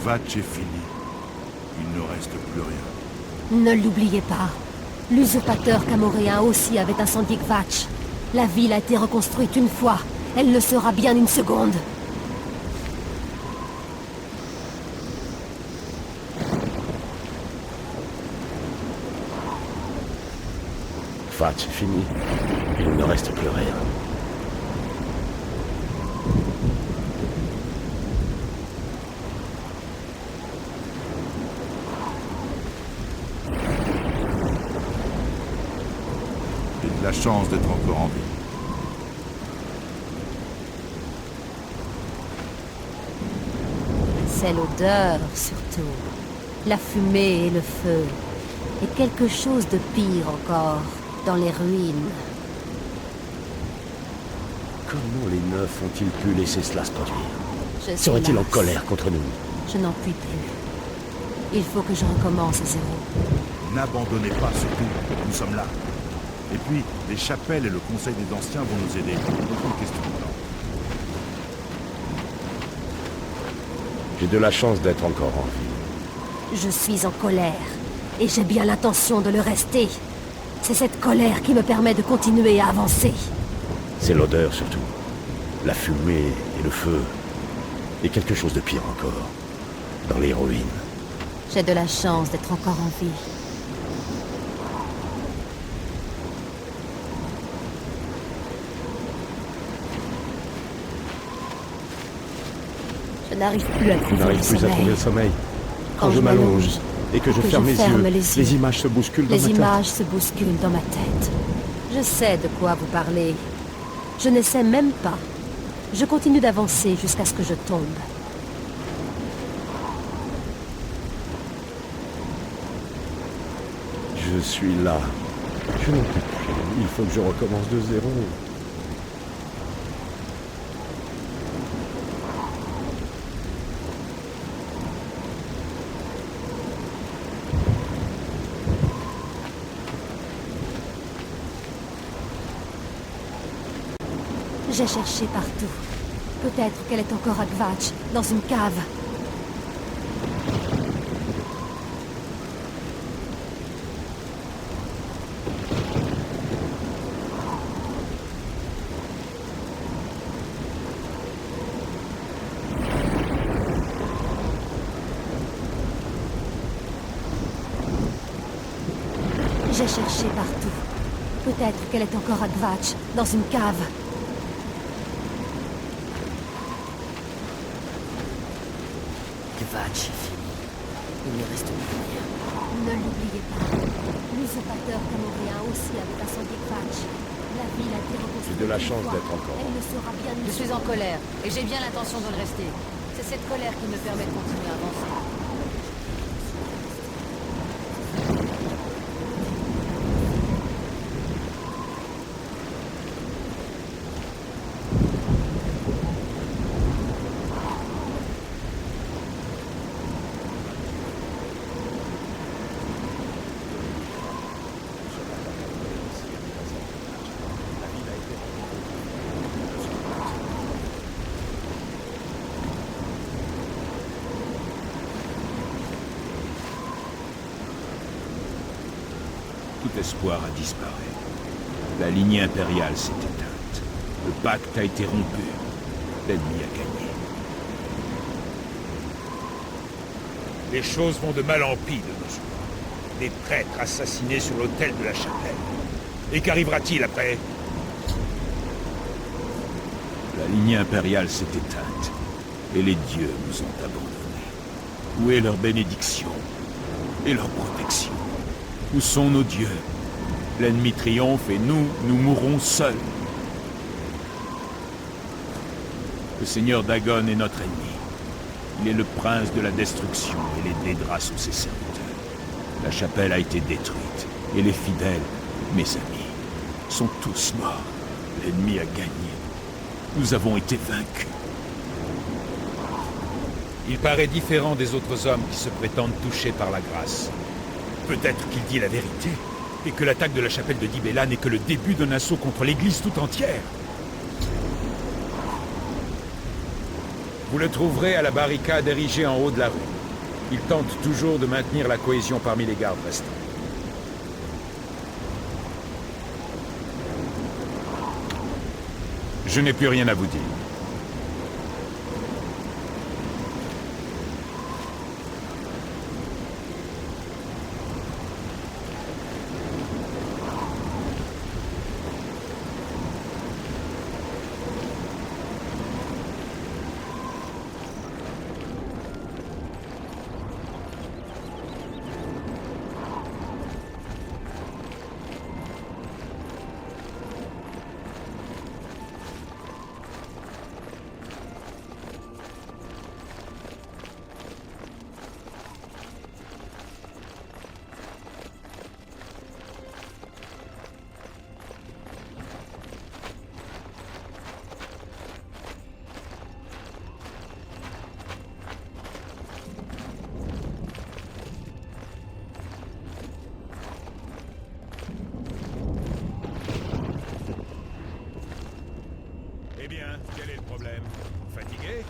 Vatch est fini. Il ne reste plus rien. Ne l'oubliez pas. L'usurpateur camoréen aussi avait incendié Vatch. La ville a été reconstruite une fois. Elle le sera bien une seconde. Vatch est fini. Il ne reste plus rien. J'ai de la chance d'être encore en vie. C'est l'odeur, surtout. La fumée et le feu. Et quelque chose de pire encore, dans les ruines. Comment les neufs ont-ils pu laisser cela se produire? Je suis Seraient-ils en lasse. colère contre nous? Je n'en puis plus. Il faut que je recommence à zéro. N'abandonnez pas, surtout. Nous sommes là. Et puis, les chapelles et le conseil des anciens vont nous aider. Aucune question de temps. J'ai de la chance d'être encore en vie. Je suis en colère. Et j'ai bien l'intention de le rester. C'est cette colère qui me permet de continuer à avancer. C'est l'odeur surtout. La fumée et le feu. Et quelque chose de pire encore. Dans les ruines. J'ai de la chance d'être encore en vie. Je n'arrive plus à Je trouver n'arrive le plus à trouver sommeil. le sommeil. Quand je m'allonge et que je que ferme je les ferme yeux, les yeux, les images se bousculent dans ma Les tête. images se bousculent dans ma tête. Je sais de quoi vous parlez. Je ne sais même pas. Je continue d'avancer jusqu'à ce que je tombe. Je suis là. Je n'en peux plus. Il faut que je recommence de zéro. J'ai cherché partout. Peut-être qu'elle est encore à Gvatch, dans une cave. J'ai cherché partout. Peut-être qu'elle est encore à Gvatch, dans une cave. Vatch est fini. Il ne reste plus rien. Ne l'oubliez pas. L'usurpateur camoréen aussi avait incendié Gvatch. La ville a été reconstruite. J'ai de la chance une fois. d'être encore. Elle ne sera bien une Je suis en colère, et j'ai bien l'intention de le rester. C'est cette colère qui me permet de continuer à avancer. Tout espoir a disparu. La lignée impériale s'est éteinte. Le pacte a été rompu. L'ennemi a gagné. Les choses vont de mal en pis de nos jours. Des prêtres assassinés sur l'autel de la chapelle. Et qu'arrivera-t-il après? La lignée impériale s'est éteinte. Et les dieux nous ont abandonnés. Où est leur bénédiction? Et leur protection? Où sont nos dieux? L'ennemi triomphe et nous mourrons seuls. Le seigneur Dagon est notre ennemi. Il est le prince de la destruction et les dédras sous ses serviteurs. La chapelle a été détruite et les fidèles, mes amis, sont tous morts. L'ennemi a gagné. Nous avons été vaincus. Il paraît différent des autres hommes qui se prétendent touchés par la grâce. Peut-être qu'il dit la vérité, et que l'attaque de la chapelle de Dibella n'est que le début d'un assaut contre l'église tout entière. Vous le trouverez à la barricade érigée en haut de la rue. Il tente toujours de maintenir la cohésion parmi les gardes restants. Je n'ai plus rien à vous dire. Eh bien, quel est le problème? Fatigué?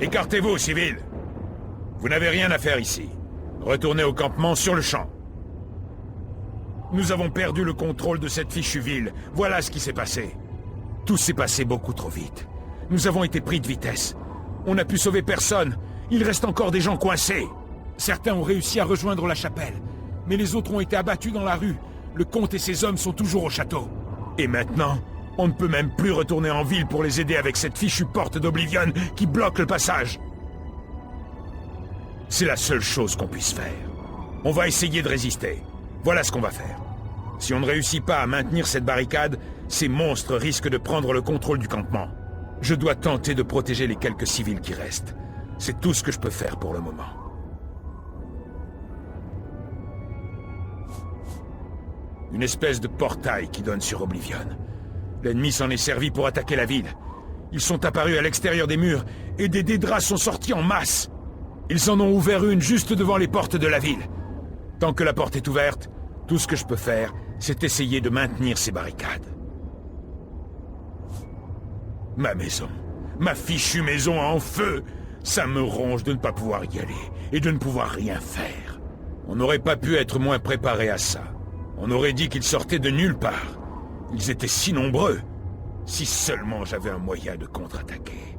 Écartez-vous, civils! Vous n'avez rien à faire ici. Retournez au campement sur le champ. Nous avons perdu le contrôle de cette fichue ville. Voilà ce qui s'est passé. Tout s'est passé beaucoup trop vite. Nous avons été pris de vitesse. On n'a pu sauver personne. Il reste encore des gens coincés. Certains ont réussi à rejoindre la chapelle. Mais les autres ont été abattus dans la rue. Le comte et ses hommes sont toujours au château. Et maintenant, on ne peut même plus retourner en ville pour les aider avec cette fichue porte d'Oblivion qui bloque le passage. C'est la seule chose qu'on puisse faire. On va essayer de résister. Voilà ce qu'on va faire. Si on ne réussit pas à maintenir cette barricade, ces monstres risquent de prendre le contrôle du campement. Je dois tenter de protéger les quelques civils qui restent. C'est tout ce que je peux faire pour le moment. Une espèce de portail qui donne sur Oblivion. L'ennemi s'en est servi pour attaquer la ville. Ils sont apparus à l'extérieur des murs, et des Dédras sont sortis en masse. Ils en ont ouvert une juste devant les portes de la ville. Tant que la porte est ouverte, tout ce que je peux faire, c'est essayer de maintenir ces barricades. Ma maison, ma fichue maison en feu, ça me ronge de ne pas pouvoir y aller, et de ne pouvoir rien faire. On n'aurait pas pu être moins préparé à ça. On aurait dit qu'ils sortaient de nulle part. Ils étaient si nombreux. Si seulement j'avais un moyen de contre-attaquer.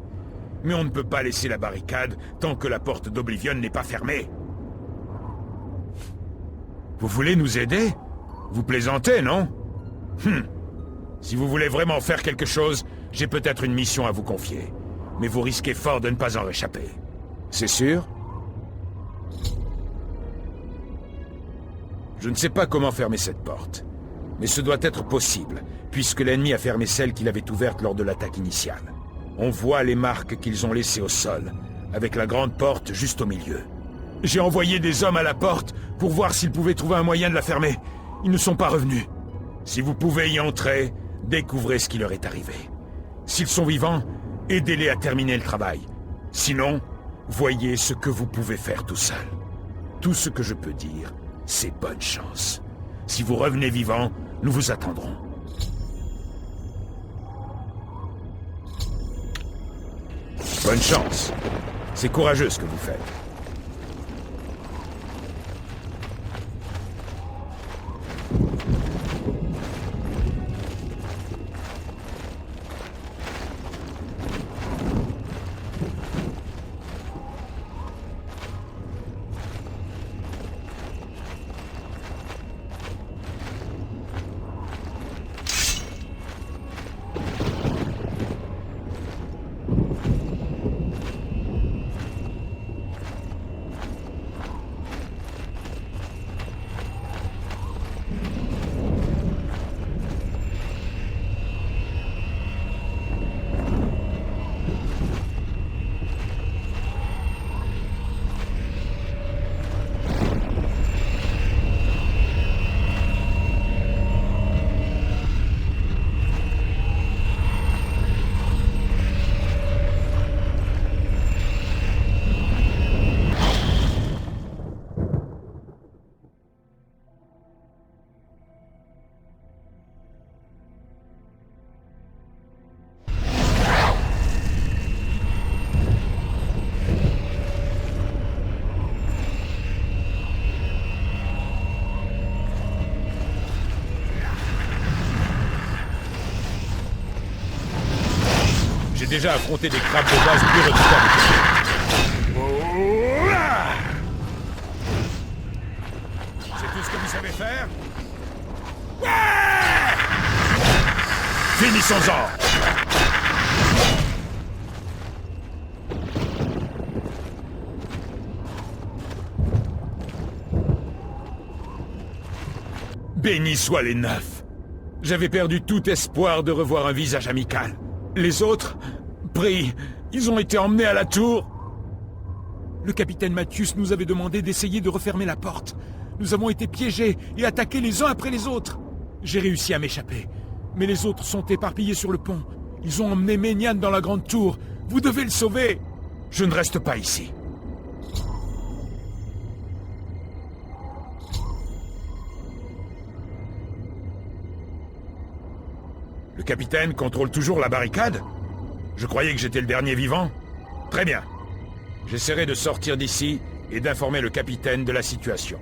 Mais on ne peut pas laisser la barricade tant que la porte d'Oblivion n'est pas fermée. Vous voulez nous aider? Vous plaisantez, non? Si vous voulez vraiment faire quelque chose, j'ai peut-être une mission à vous confier. Mais vous risquez fort de ne pas en réchapper. C'est sûr? Je ne sais pas comment fermer cette porte. Mais ce doit être possible, puisque l'ennemi a fermé celle qu'il avait ouverte lors de l'attaque initiale. On voit les marques qu'ils ont laissées au sol, avec la grande porte juste au milieu. J'ai envoyé des hommes à la porte pour voir s'ils pouvaient trouver un moyen de la fermer. Ils ne sont pas revenus. Si vous pouvez y entrer, découvrez ce qui leur est arrivé. S'ils sont vivants, aidez-les à terminer le travail. Sinon, voyez ce que vous pouvez faire tout seul. Tout ce que je peux dire, c'est bonne chance. Si vous revenez vivant, nous vous attendrons. Bonne chance. C'est courageux ce que vous faites. déjà affronté des crabes de base plus redoutables. C'est tout ce que vous savez faire? Ouais! Finissons-en! Bénis soient les neufs. J'avais perdu tout espoir de revoir un visage amical. Les autres, pris, ils ont été emmenés à la tour. Le capitaine Mathius nous avait demandé d'essayer de refermer la porte. Nous avons été piégés et attaqués les uns après les autres. J'ai réussi à m'échapper. Mais les autres sont éparpillés sur le pont. Ils ont emmené Ménian dans la grande tour. Vous devez le sauver. Je ne reste pas ici. Le capitaine contrôle toujours la barricade? Je croyais que j'étais le dernier vivant. Très bien. J'essaierai de sortir d'ici et d'informer le capitaine de la situation.